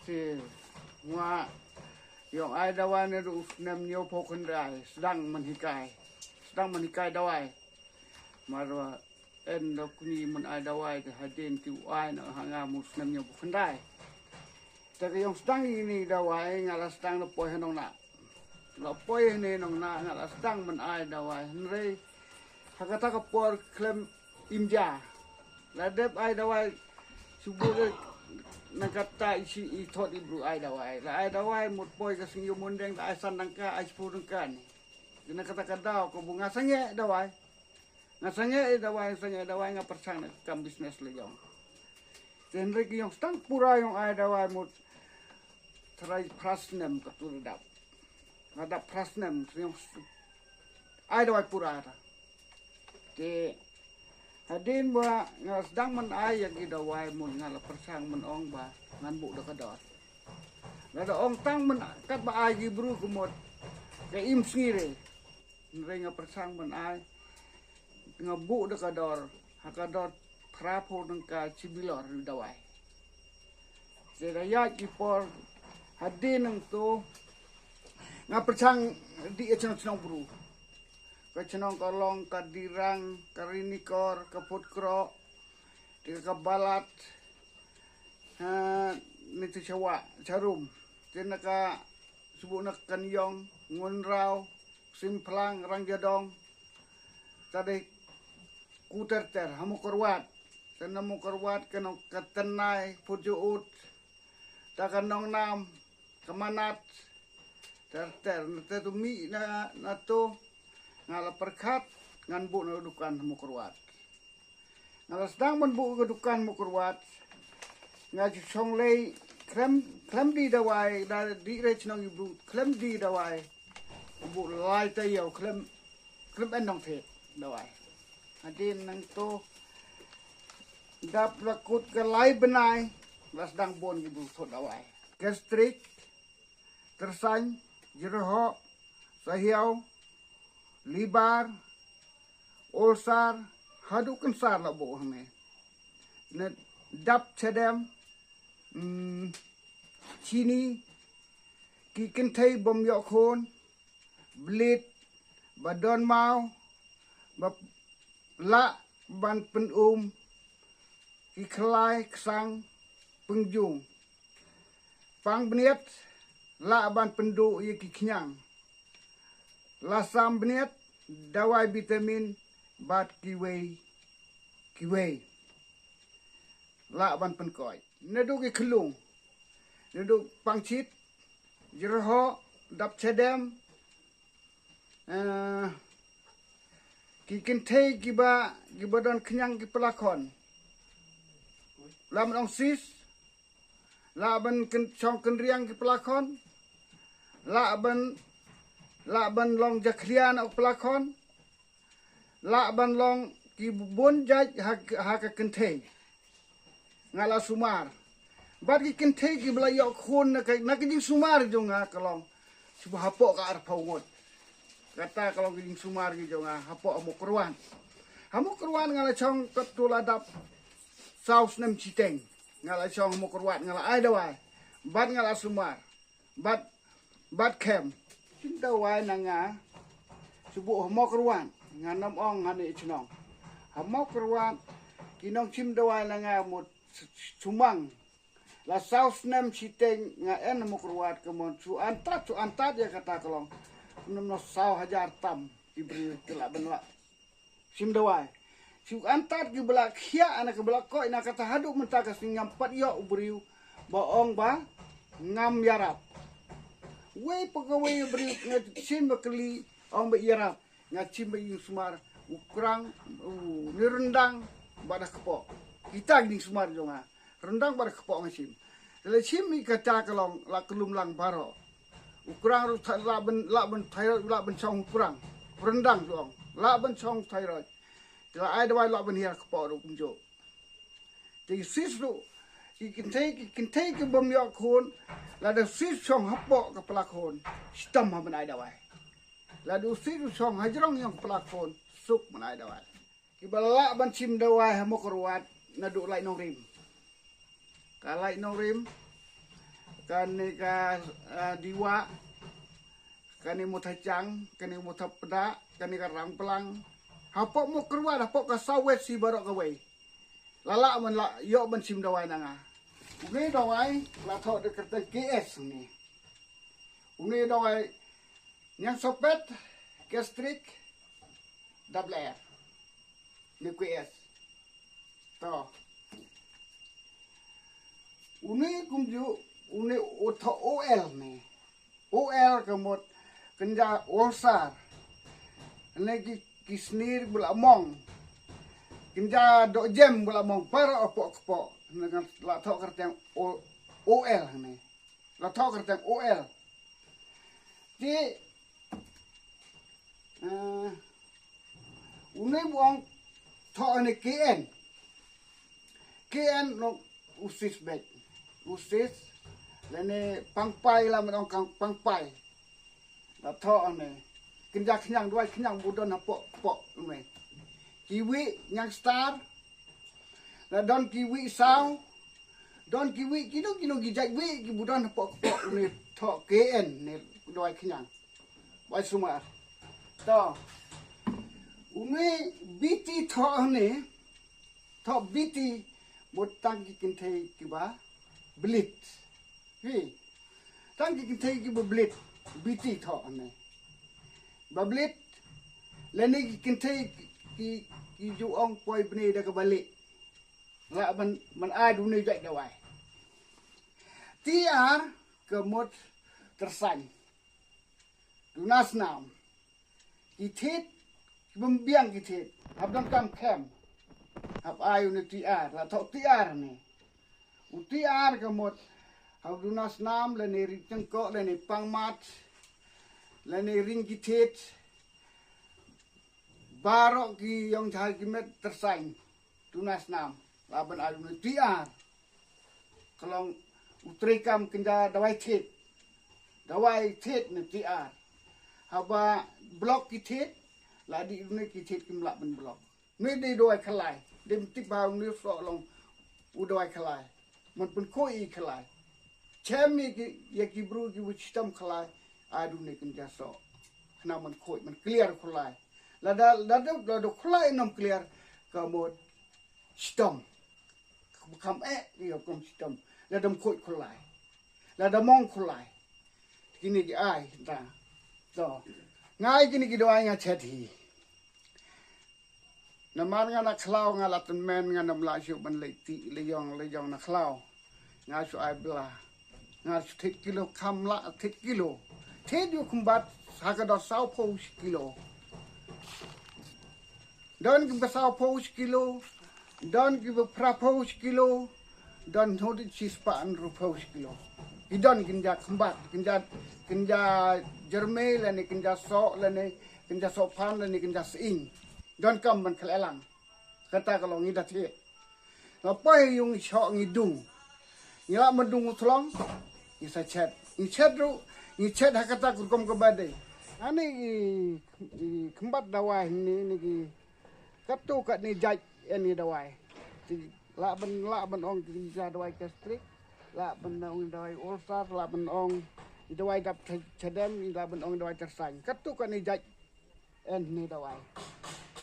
si nga yung ay dawai na do nem nyo pokendai sedang menikai dawai marwa en do kuni mun ay dawai ke hadin ti ai na hanga mus nem nyo pokendai tapi yung sedang ini dawai ngala sedang no poy hanong na lo poy ni nong na ngala sedang men ay dawai nrei hakata ka por klem imja la dep ai dawai subuh nakata isi ithot ibru ai dawai la ai dawai mut poy ka sing yumundeng ta asan nangka ai spurungkan dina kata kadau ko bunga sange dawai sange dawai nga persang kam bisnes le yong tenre ki yong stang pura yong ai dawai mut trai prasnem ka turidap ngada prasnem yong ai dawai pura ta te hadin ba nga sedang man ay yang idawai mun nga la persang men ong ba ngan bu da kadot la da ong tang men kat ba ay gibru kumot ke im sngire nre nga persang men ay nga bu da kador hakadot trapo ng ka cibilor dawai sedaya ki por hadin ng to nga persang di echnong bru kacenong kolong kadirang karinikor kaputkro di kabalat niti cawa carum tinaka subunak kanyong ngunraw simplang rangjadong tadi kuterter hamukorwat tanamukorwat kanong katenay pujuut takanong nam kamanat terter natumi na to ngala perkat ngan bu na dukan mukurwat ngala sedang men bu dukan mukurwat ngaji songlei krem di dawai da di re chnong ibu krem di dawai bu lai ta yo krem endong the dawai adin nang to dap lakut ke lai benai las dang bon ibu so dawai gastrik tersany jeroho sahiau libar ulsar hadu kensar la bo hame ne dap chedem chini ki kentai bom yo khon blit badon mau ba la ban pen ki khlai ksang pengjung pang bniet la ban pendu ye ki knyang lasam bniet dawai vitamin bat kiwei la ban penkoi nedu ki klung nedu pangchit jerho dap chedem ki kintei giba don kenyang ki pelakon lam ong sis la ban chong kenriang ki pelakon la ban long jakrian ok pelakon la ban long ki bun jaj haka kentei ngala sumar bat ki kentei ki bla yok khun na ki sumar jonga kalong suba hapok ka ar paungot kata kalong ki sumar ki jonga hapok amu kerwan ngala chong ketuladap saus nem citeng ngala chong amu kerwan ngala ai dawai bat ngala sumar bat kem cinta wai nanga subuh mo kerwan nganam ong hani chnong hamo kerwan kinong cim dawai nanga mut sumang la saus nem siteng nga en mo kerwat kemon su antat ya kata kolong no saw hajar tam diberi kelak benla sim dawai su antat ki belak khia anak belak ko ina kata haduk mentaka sing nyampat yo ubriu boong ba ngam yarap wei pegawai beri ngacim bekeli ong be yarap ngacim be sumar ukrang ni rendang pada kepok kita gini sumar jonga rendang pada kepok ngacim le cim mi kata kalong la kelum lang baro ukrang la ben thyroid la ben chong ukrang rendang dong la ben chong thyroid la ai dawai la ben hiar kepok ru kunjo ti sis ru can take bom yok khon la da sis chong hapok ka pelakon stam ha benai dawai la du sis chong hajrong yang pelakon suk benai dawai ki bala ban chim dawai ha mokorwat na du lai nong rim ka lai nong rim kani ka diwa, kani mutacang, kani mutapeda, kani ka rang pelang. Hapok mo keluar, hapok ka sawet si barok kawai. Lala man la yo man sim dawai nanga. Uni dawai la thok de kerta KS ni. Uni dawai yang sopet gastrik double R. Ni KS. To. Uni kumju uni utho OL ni. OL kemot kenja olsar. Lagi kisnir bula mong. Kinja dok jem bula mong para opok-opok. Dengan la thok kertang OL ni. La thok kertang OL. Di uni buang thok ni KN. KN no usis baik. Usis lene pangpai lah menong kang pangpai. La thok ni. Kinja kenyang dua kenyang budon pok ni. Kiwi yang star. La don kiwi sao. Don kiwi kino gijak wi ki budon pok ni thok KN ni dua kenyang. Wai sumar. To. Uni biti thok ni. Thok biti botang ki kintei kiba blit. Hi. Tang ki kintei kiba blit. Biti thok ni. Bablit leni kintei ki ju ong poi bni da ka balik la man ai du ni jai dawai tiar kemot tersang dunas nam kitit bembiang kitit habdam kam kem hab ai ni tiar la thok tiar ni utiar kemot hab dunas nam leni ri tengkok leni pangmat leni ring kitit barok ki yang jahal kimet tersaing tunas nam laban alun tiar kalau utrikam kenja dawai tit ni tiar haba blok kitit ladi ni kitit kimlak ben blok ni di doi khalai dim tip bau ni so long u doi khalai man pun koi khalai chem ni ki ye ki bru ki wisdom khalai adu ni kenja so kena man koi man clear khalai lada khalai nam clear kamot stom kam dia kom stom lada koi khalai lada mong khalai kini ki ai ta to ngai kini ki doai nga chethi namar nga na khlau nga latun men nga nam la shu ban le ti le yong na khlau nga su ai bla nga su thit kilo kam la thit kilo thit yu kumbat hakada sau po kilo don ki basau po kilo don ki pra po kilo don hodi chispa an ru po kilo idon kinja kumbat kinja jerme lani kinja so pan lani kinja sing don kam ban khlelang kata kalau ngidat he apa yung shok ngidung ngila mendung thlong isa chat hakata kurkom ke badai ani kembat dawai ni ki katu kat ni jaj ani dawai la ben ong kinja dawai gastrik la ben ong dawai ulcer la ben ong dawai dap chadem la ben ong dawai tersang katu kat ni jaj ani dawai